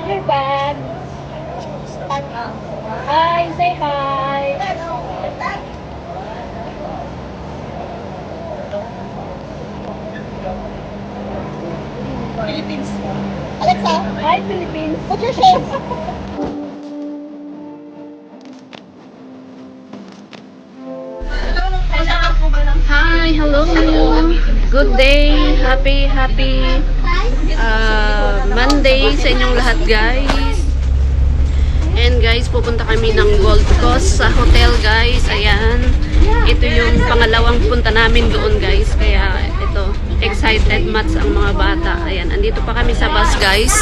have your bag. Hi, say hi. Philippines. Alexa, hi Philippines. What's your shades? Hi, hello. Good day. Happy Monday sa inyong lahat, guys. And guys, pupunta kami ng Gold Coast sa hotel, guys. Ayan. Ito yung pangalawang punta namin doon, guys. Kaya ito, excited mats ang mga bata. Ayan, andito pa kami sa bus, guys.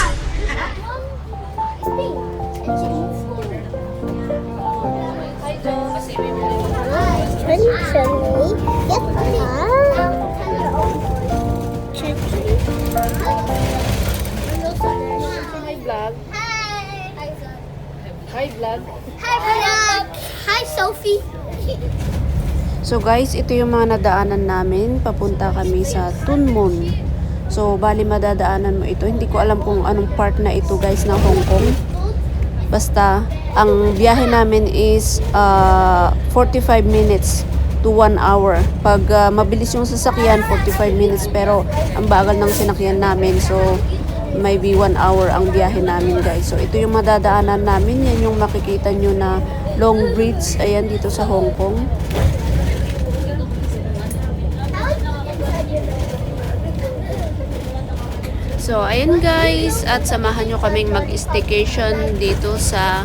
Hi, vlog. Hi, vlog. Hi, vlog. Hi, Sophie. So guys, ito yung mga nadaanan namin. Papunta kami sa Tunmun. So, bali madadaanan mo ito. Hindi ko alam kung anong part na ito, guys, ng Hong Kong. Basta, ang biyahe namin is 45 minutes to 1 hour. Pag mabilis yung sasakyan, 45 minutes. Pero, ang bagal ng sinakyan namin. So, maybe 1 hour ang biyahe namin, guys. So, ito yung madadaanan namin. Yan yung makikita nyo na Long Bridge. Ayan, dito sa Hong Kong. So, ayan guys, at samahan nyo kaming mag-staycation dito sa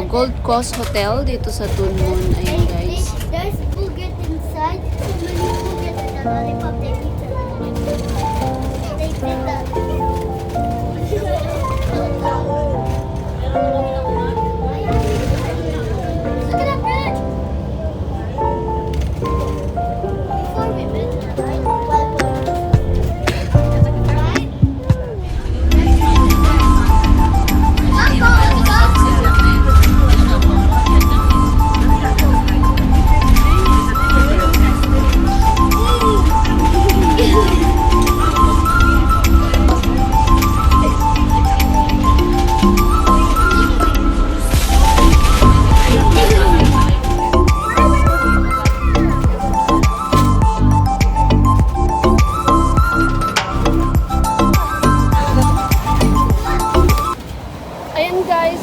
Gold Coast Hotel, dito sa Tunmun. Ayan guys. There's booget inside. So many booget and the lollipop they eat. They fit that. Look at that bridge. Before we visit, right?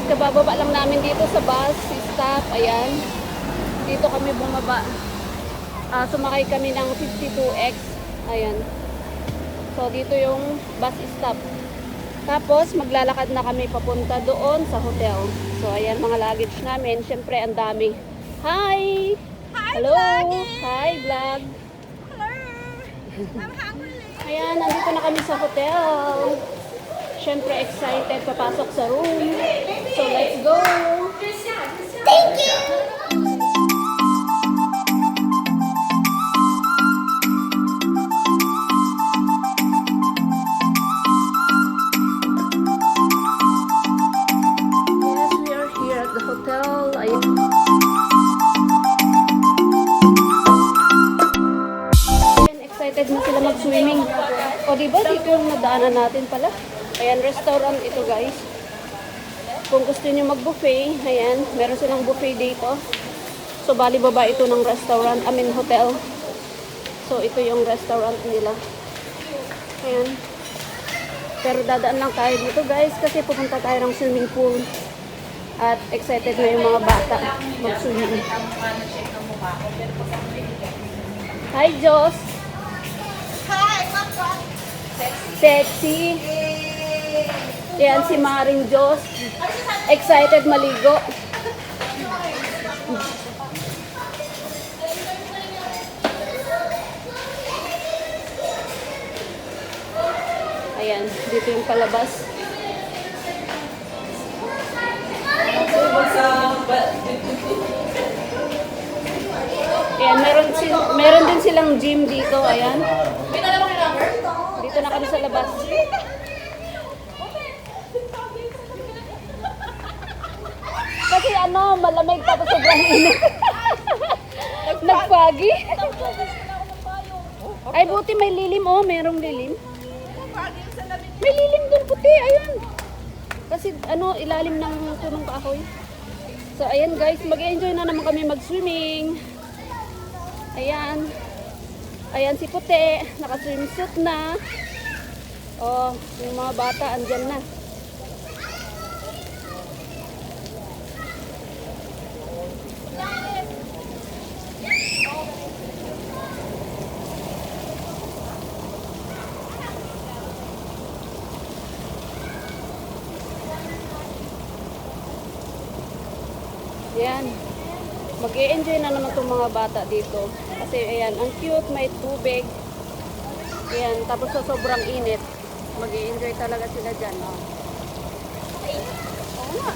Kabababa lang namin dito sa bus stop. Ayan. Dito kami bumaba. Sumakay kami ng 52X. Ayan. So, dito yung bus stop. Tapos, maglalakad na kami papunta doon sa hotel. So, ayan mga luggage namin. Siyempre, ang dami. Hi! Hi, hello! vlogging! Hi, vlog! Hello! I'm hungry. Ayan, nandito na kami sa hotel. Siyempre, excited papasok sa room. So, let's go! Thank you. Yes, we are here at the hotel. Ayan. Excited na sila mag-swimming. O, diba? Dito yung nadaanan natin pala. Ayan, restaurant ito, guys. Kung gusto niyo mag-buffet, ayan, meron silang buffet dito. So, bali baba ito ng restaurant, hotel. So, ito yung restaurant nila. Ayan. Pero dadaan lang tayo dito, guys, kasi pupunta tayo ng swimming pool. At excited na yung mga bata mag-swimming. Hi, Joss! Hi, Papa. Sexy! Yan si Maring Joss. Excited maligo. Ayan, dito yung palabas. Ayan, meron din silang gym dito. Ayan. Dito na kami sa labas. Kasi malamig tapos sobrang init. Nagpagi. Ay, buti may lilim. Oh, merong lilim. May lilim dun puti. Ayun. Kasi ano, ilalim ng punong kahoy. So ayan guys, mag-enjoy na naman kami mag-swimming. Ayan. Ayan si Puti, naka-swimsuit na. Oh, yung mga bata andyan na. Ayan. Mag-i-enjoy na naman itong mga bata dito. Kasi ayan, ang cute, may tubig. Ayan, tapos sa sobrang init, mag-i-enjoy talaga sila dyan. Oh. Oo nga.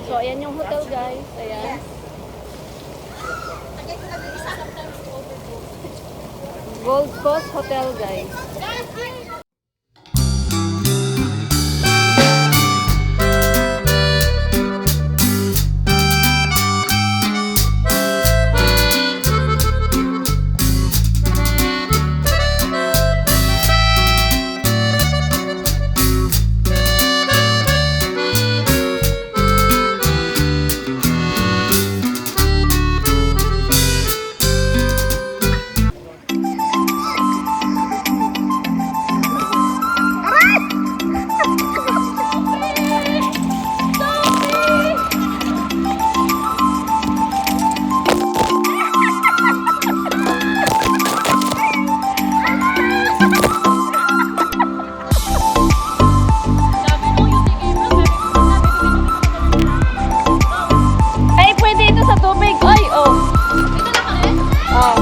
So, ayan yung hotel guys. Ayan. Gold Coast Hotel guys. Ay, pwede ito sa tubig. Ay, oh. Ito na kami? Oh.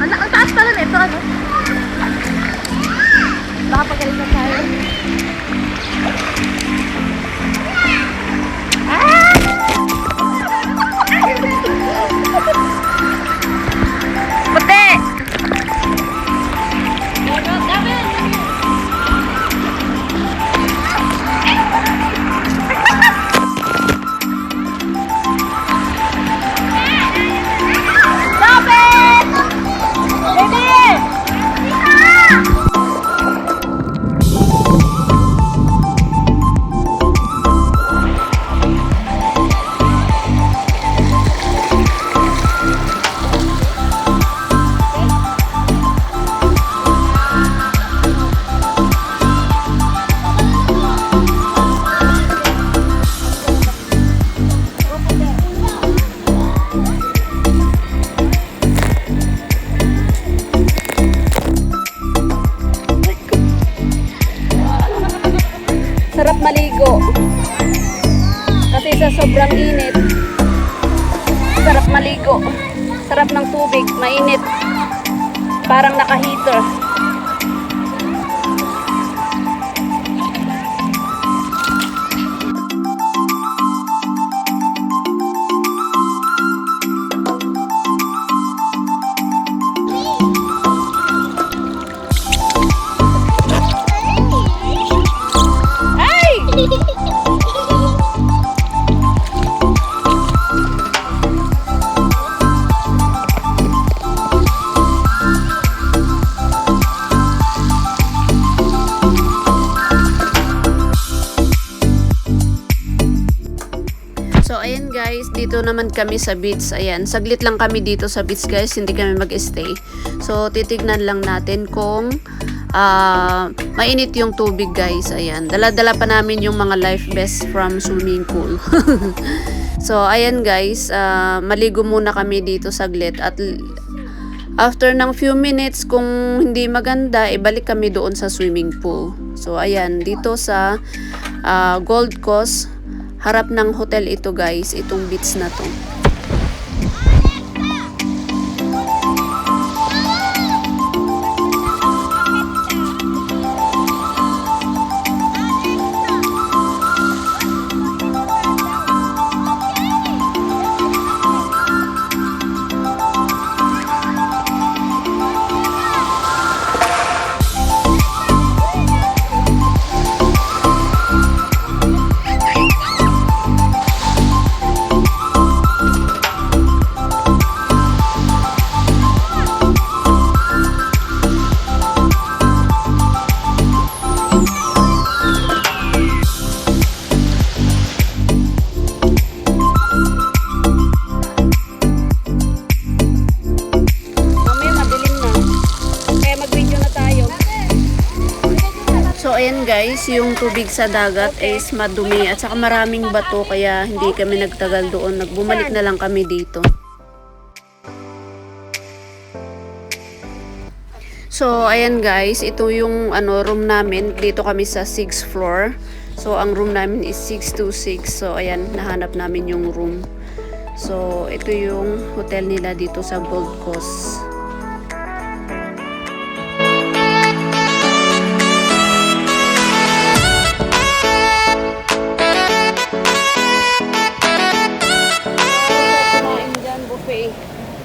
Ang taas pala nito, ano? Nakapagaling na tayo. Puti! Sarap maligo. Kasi sa sobrang init, sarap maligo. Sarap ng tubig, mainit. Parang naka-heater. So, ayan guys, dito naman kami sa beach. Ayan, saglit lang kami dito sa beach guys, hindi kami mag-stay. So, titignan lang natin kung mainit yung tubig guys. Ayan, dala-dala pa namin yung mga life vest from swimming pool. So, ayan guys, maligo muna kami dito saglit at after ng few minutes, kung hindi maganda, ibalik kami doon sa swimming pool. So, ayan, dito sa Gold Coast Harap ng hotel ito guys, itong beach na to. So ayan guys, yung tubig sa dagat is madumi at saka maraming bato kaya hindi kami nagtagal doon. Nagbumalik na lang kami dito. So ayan guys, ito yung room namin. Dito kami sa 6th floor. So ang room namin is 626. So ayan, nahanap namin yung room. So ito yung hotel nila dito sa Gold Coast.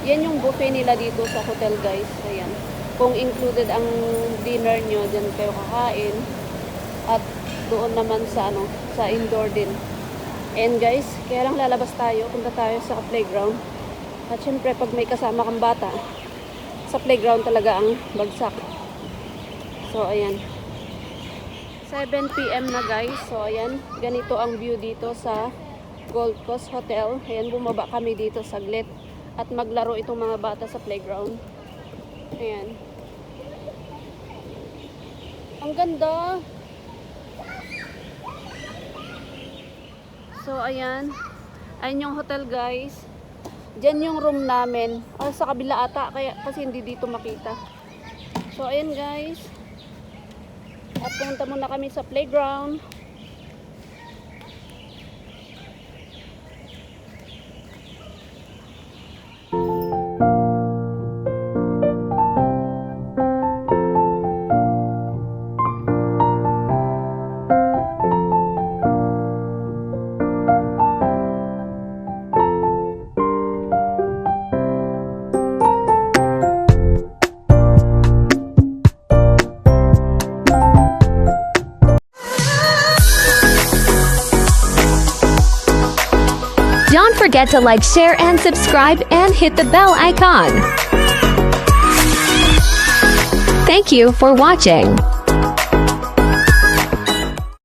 Yan yung buffet nila dito sa hotel guys. Ayan. Kung included ang dinner nyo, dyan kayo kakain. At doon naman sa sa indoor din. And guys, kaya lang lalabas tayo, punta tayo sa playground. At syempre pag may kasama kang bata, sa playground talaga ang bagsak. So ayan. 7 PM na guys. So ayan, ganito ang view dito sa Gold Coast Hotel. Ayan, bumaba kami dito saglit. At maglaro itong mga bata sa playground. Ayan. Ang ganda. So, ayan. Ayan yung hotel, guys. Diyan yung room namin. Sa kabila ata, kasi hindi dito makita. So, ayan, guys. At pumunta muna kami sa playground. Don't forget to like, share, and subscribe, and hit the bell icon. Thank you for watching.